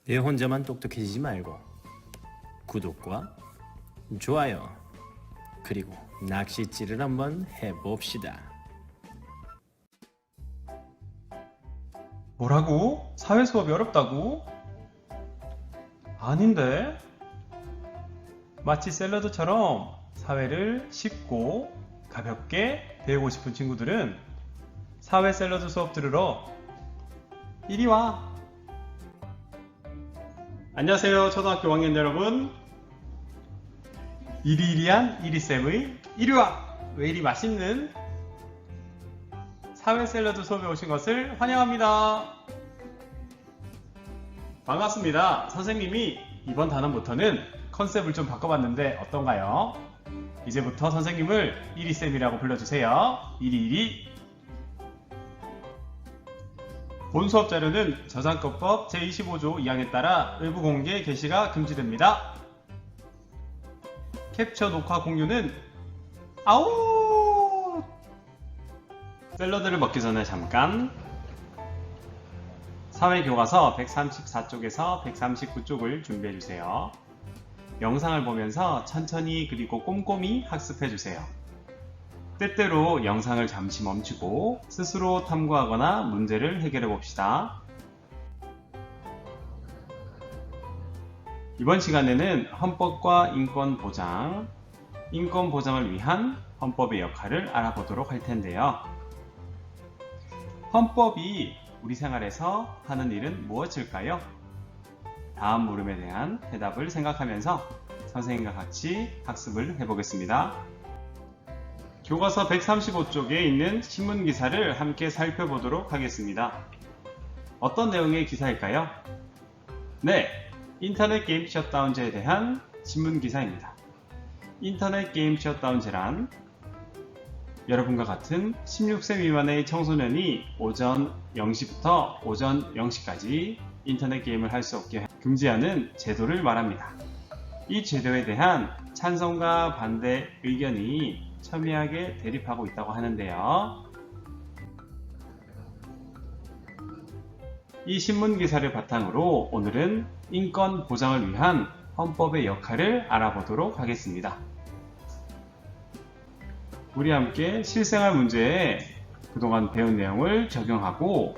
내 혼자만 똑똑해지지 말고 구독과 좋아요 그리고 낚싯질을 한번 해봅시다. 뭐라고? 사회 수업이 어렵다고? 아닌데? 마치 샐러드처럼 사회를 쉽고 가볍게 배우고 싶은 친구들은 사회 샐러드 수업 들으러 이리 와! 안녕하세요, 초등학교 5학년 여러분. 이리이리한 이리쌤의 이리와! 왜 이리 맛있는 사회 샐러드 수업에 오신 것을 환영합니다. 반갑습니다. 선생님이 이번 단원부터는 컨셉을 좀 바꿔봤는데 어떤가요? 이제부터 선생님을 이리쌤이라고 불러주세요. 이리이리. 본 수업 자료는 저작권법 제25조 2항에 따라 외부 공개 게시가 금지됩니다. 캡처 녹화 공유는 아웃! 샐러드를 먹기 전에 잠깐 사회교과서 134쪽에서 139쪽을 준비해주세요. 영상을 보면서 천천히 그리고 꼼꼼히 학습해주세요. 때때로 영상을 잠시 멈추고 스스로 탐구하거나 문제를 해결해 봅시다. 이번 시간에는 헌법과 인권 보장, 인권 보장을 위한 헌법의 역할을 알아보도록 할 텐데요. 헌법이 우리 생활에서 하는 일은 무엇일까요? 다음 물음에 대한 대답을 생각하면서 선생님과 같이 학습을 해보겠습니다. 교과서 135쪽에 있는 신문기사를 함께 살펴보도록 하겠습니다. 어떤 내용의 기사일까요? 네, 인터넷 게임 셧다운제에 대한 신문기사입니다. 인터넷 게임 셧다운제란 여러분과 같은 16세 미만의 청소년이 오전 0시부터 오전 0시까지 인터넷 게임을 할 수 없게 금지하는 제도를 말합니다. 이 제도에 대한 찬성과 반대 의견이 첨예하게 대립하고 있다고 하는데요. 이 신문 기사를 바탕으로 오늘은 인권 보장을 위한 헌법의 역할을 알아보도록 하겠습니다. 우리 함께 실생활 문제에 그동안 배운 내용을 적용하고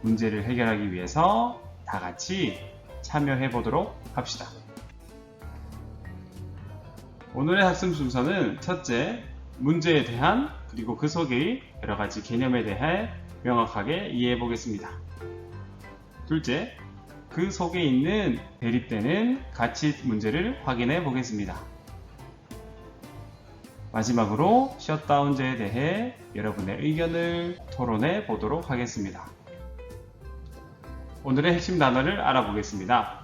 문제를 해결하기 위해서 다 같이 참여해 보도록 합시다. 오늘의 학습 순서는 첫째, 문제에 대한 그리고 그 속의 여러 가지 개념에 대해 명확하게 이해해 보겠습니다. 둘째, 그 속에 있는 대립되는 가치 문제를 확인해 보겠습니다. 마지막으로 셧다운제에 대해 여러분의 의견을 토론해 보도록 하겠습니다. 오늘의 핵심 단어를 알아보겠습니다.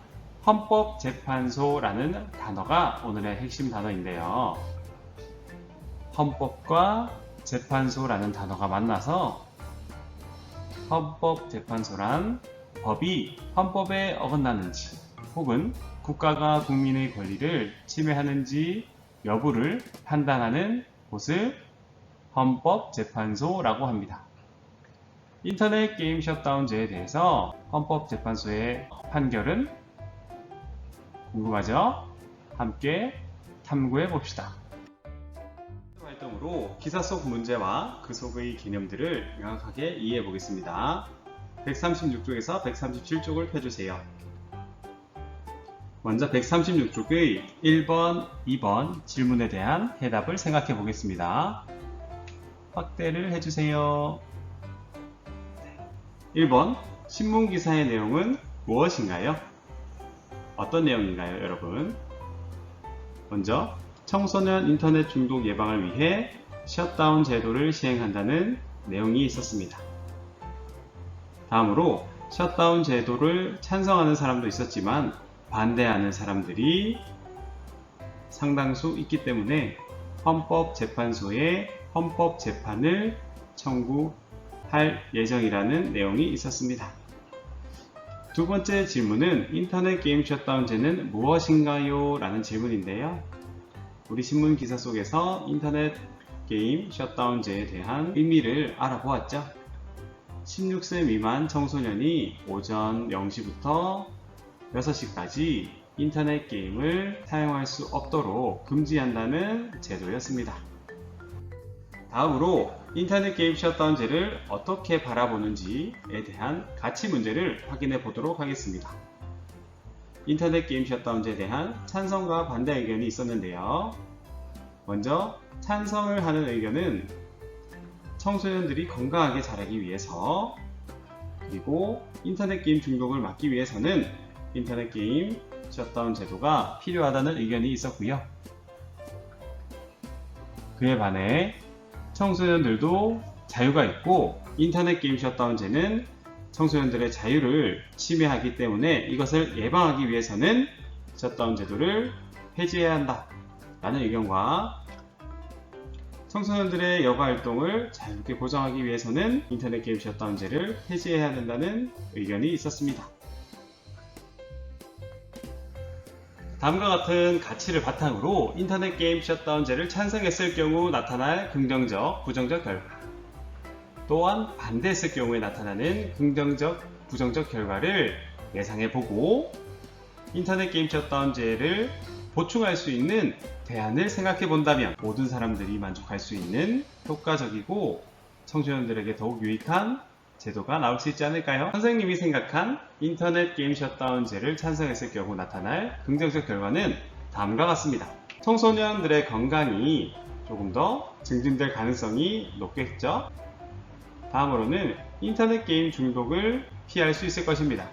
헌법재판소라는 단어가 오늘의 핵심 단어인데요. 헌법과 재판소라는 단어가 만나서 헌법재판소란 법이 헌법에 어긋나는지 혹은 국가가 국민의 권리를 침해하는지 여부를 판단하는 곳을 헌법재판소라고 합니다. 인터넷 게임 셧다운제에 대해서 헌법재판소의 판결은 궁금하죠? 함께 탐구해 봅시다. 활동으로 기사 속 문제와 그 속의 개념들을 명확하게 이해해 보겠습니다. 136쪽에서 137쪽을 펴주세요. 먼저 136쪽의 1번, 2번 질문에 대한 해답을 생각해 보겠습니다. 확대를 해주세요. 1번, 신문기사의 내용은 무엇인가요? 어떤 내용인가요, 여러분? 먼저, 청소년 인터넷 중독 예방을 위해 셧다운 제도를 시행한다는 내용이 있었습니다. 다음으로, 셧다운 제도를 찬성하는 사람도 있었지만 반대하는 사람들이 상당수 있기 때문에 헌법재판소에 헌법재판을 청구할 예정이라는 내용이 있었습니다. 두 번째 질문은 인터넷 게임 셧다운제는 무엇인가요? 라는 질문인데요. 우리 신문 기사 속에서 인터넷 게임 셧다운제에 대한 의미를 알아보았죠. 16세 미만 청소년이 오전 0시부터 6시까지 인터넷 게임을 사용할 수 없도록 금지한다는 제도였습니다. 다음으로 인터넷 게임 셧다운제를 어떻게 바라보는지에 대한 가치 문제를 확인해 보도록 하겠습니다. 인터넷 게임 셧다운제에 대한 찬성과 반대 의견이 있었는데요. 먼저 찬성을 하는 의견은 청소년들이 건강하게 자라기 위해서, 그리고 인터넷 게임 중독을 막기 위해서는 인터넷 게임 셧다운 제도가 필요하다는 의견이 있었고요. 그에 반해 청소년들도 자유가 있고 인터넷 게임 셧다운제는 청소년들의 자유를 침해하기 때문에 이것을 예방하기 위해서는 셧다운 제도를 폐지해야 한다 라는 의견과, 청소년들의 여가 활동을 자유롭게 보장하기 위해서는 인터넷 게임 셧다운제를 폐지해야 된다는 의견이 있었습니다. 다음과 같은 가치를 바탕으로 인터넷 게임 셧다운제를 찬성했을 경우 나타날 긍정적, 부정적 결과, 또한 반대했을 경우에 나타나는 긍정적, 부정적 결과를 예상해보고 인터넷 게임 셧다운제를 보충할 수 있는 대안을 생각해 본다면 모든 사람들이 만족할 수 있는 효과적이고 청소년들에게 더욱 유익한 제도가 나올 수 있지 않을까요? 선생님이 생각한 인터넷 게임 셧다운제를 찬성했을 경우 나타날 긍정적 결과는 다음과 같습니다. 청소년들의 건강이 조금 더 증진될 가능성이 높겠죠? 다음으로는 인터넷 게임 중독을 피할 수 있을 것입니다.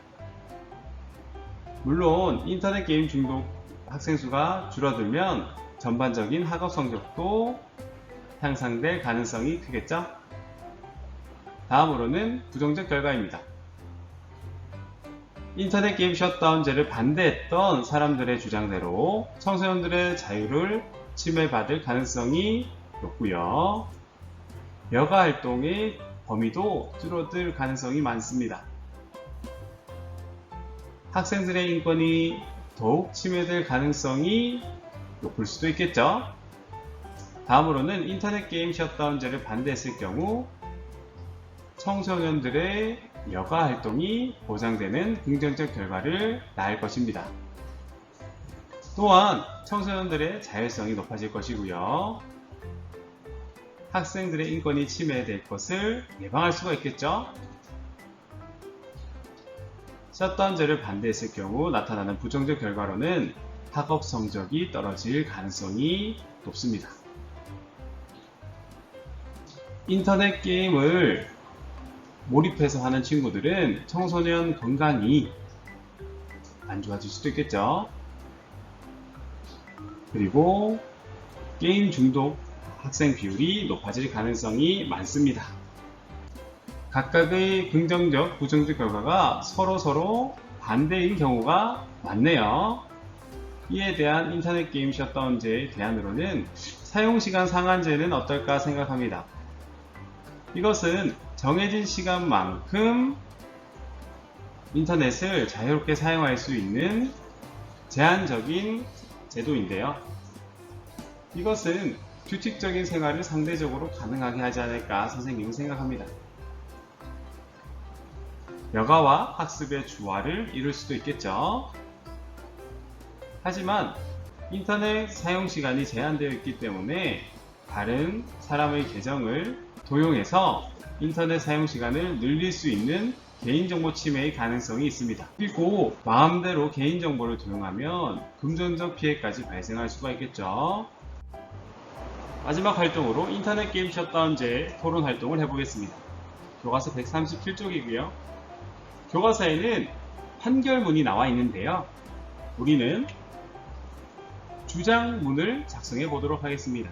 물론 인터넷 게임 중독 학생 수가 줄어들면 전반적인 학업 성적도 향상될 가능성이 크겠죠? 다음으로는 부정적 결과입니다. 인터넷 게임 셧다운제를 반대했던 사람들의 주장대로 청소년들의 자유를 침해받을 가능성이 높고요. 여가 활동의 범위도 줄어들 가능성이 많습니다. 학생들의 인권이 더욱 침해될 가능성이 높을 수도 있겠죠. 다음으로는 인터넷 게임 셧다운제를 반대했을 경우 청소년들의 여가 활동이 보장되는 긍정적 결과를 낳을 것입니다. 또한 청소년들의 자율성이 높아질 것이고요. 학생들의 인권이 침해될 것을 예방할 수가 있겠죠. 셧다운제를 반대했을 경우 나타나는 부정적 결과로는 학업 성적이 떨어질 가능성이 높습니다. 인터넷 게임을 몰입해서 하는 친구들은 청소년 건강이 안 좋아질 수도 있겠죠. 그리고 게임 중독 학생 비율이 높아질 가능성이 많습니다. 각각의 긍정적, 부정적 결과가 서로 반대인 경우가 많네요. 이에 대한 인터넷 게임 셧다운제의 대안으로는 사용시간 상한제는 어떨까 생각합니다. 이것은 정해진 시간만큼 인터넷을 자유롭게 사용할 수 있는 제한적인 제도인데요. 이것은 규칙적인 생활을 상대적으로 가능하게 하지 않을까 선생님은 생각합니다. 여가와 학습의 조화를 이룰 수도 있겠죠. 하지만 인터넷 사용 시간이 제한되어 있기 때문에 다른 사람의 계정을 도용해서 인터넷 사용 시간을 늘릴 수 있는 개인정보 침해의 가능성이 있습니다. 그리고 마음대로 개인정보를 도용하면 금전적 피해까지 발생할 수가 있겠죠. 마지막 활동으로 인터넷 게임 셧다운제 토론 활동을 해보겠습니다. 교과서 137쪽이고요. 교과서에는 판결문이 나와 있는데요. 우리는 주장문을 작성해 보도록 하겠습니다.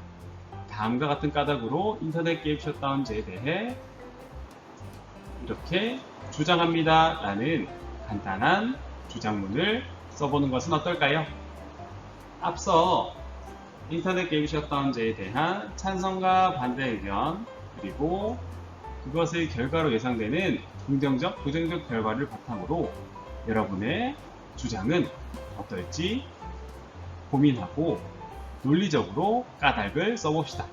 다음과 같은 까닭으로 인터넷 게임 셧다운제에 대해 이렇게 주장합니다 라는 간단한 주장문을 써보는 것은 어떨까요? 앞서 인터넷 게임 셧다운제에 대한 찬성과 반대 의견, 그리고 그것의 결과로 예상되는 긍정적, 부정적 결과를 바탕으로 여러분의 주장은 어떨지 고민하고 논리적으로 까닭을 써봅시다.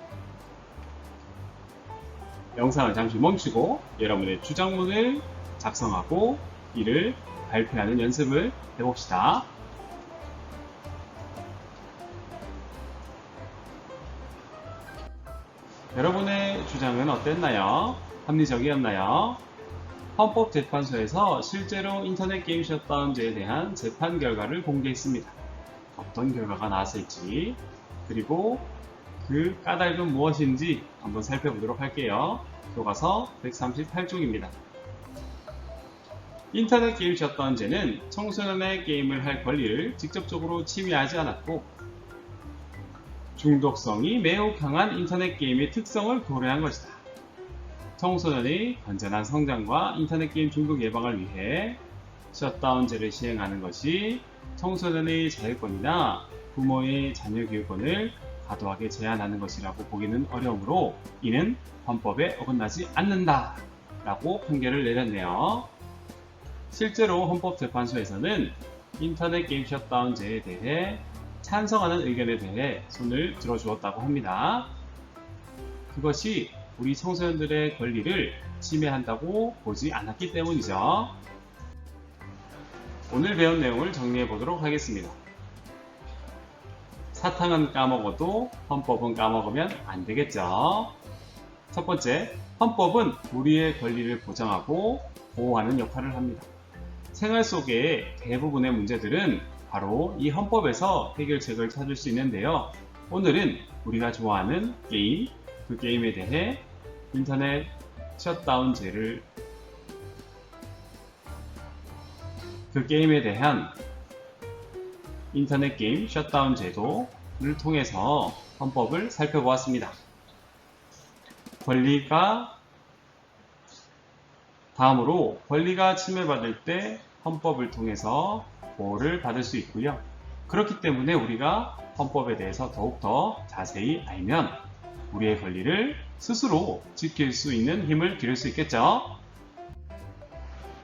영상을 잠시 멈추고 여러분의 주장문을 작성하고 이를 발표하는 연습을 해봅시다. 여러분의 주장은 어땠나요? 합리적이었나요? 헌법재판소에서 실제로 인터넷 게임 셧다운제에 대한 재판 결과를 공개했습니다. 어떤 결과가 나왔을지, 그리고 그 까닭은 무엇인지 한번 살펴보도록 할게요. 교과서 138쪽입니다. 인터넷 게임 셧다운제는 청소년의 게임을 할 권리를 직접적으로 침해하지 않았고 중독성이 매우 강한 인터넷 게임의 특성을 고려한 것이다. 청소년의 건전한 성장과 인터넷 게임 중독 예방을 위해 셧다운제를 시행하는 것이 청소년의 자유권이나 부모의 자녀 교육권을 과도하게 제한하는 것이라고 보기는 어려우므로 이는 헌법에 어긋나지 않는다 라고 판결을 내렸네요. 실제로 헌법재판소에서는 인터넷 게임 셧다운제에 대해 찬성하는 의견에 대해 손을 들어주었다고 합니다. 그것이 우리 청소년들의 권리를 침해한다고 보지 않았기 때문이죠. 오늘 배운 내용을 정리해 보도록 하겠습니다. 사탕은 까먹어도 헌법은 까먹으면 안 되겠죠. 첫 번째, 헌법은 우리의 권리를 보장하고 보호하는 역할을 합니다. 생활 속의 대부분의 문제들은 바로 이 헌법에서 해결책을 찾을 수 있는데요. 오늘은 우리가 좋아하는 게임, 그 게임에 대해 인터넷 셧다운제를 그 게임에 대한 인터넷 게임 셧다운 제도를 통해서 헌법을 살펴보았습니다. 다음으로 권리가 침해받을 때 헌법을 통해서 보호를 받을 수 있고요. 그렇기 때문에 우리가 헌법에 대해서 더욱더 자세히 알면 우리의 권리를 스스로 지킬 수 있는 힘을 기를 수 있겠죠.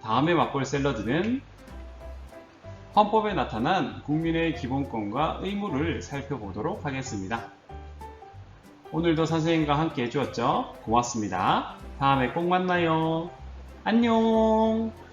다음에 맛볼 샐러드는 헌법에 나타난 국민의 기본권과 의무를 살펴보도록 하겠습니다. 오늘도 선생님과 함께 해주었죠? 고맙습니다. 다음에 꼭 만나요. 안녕!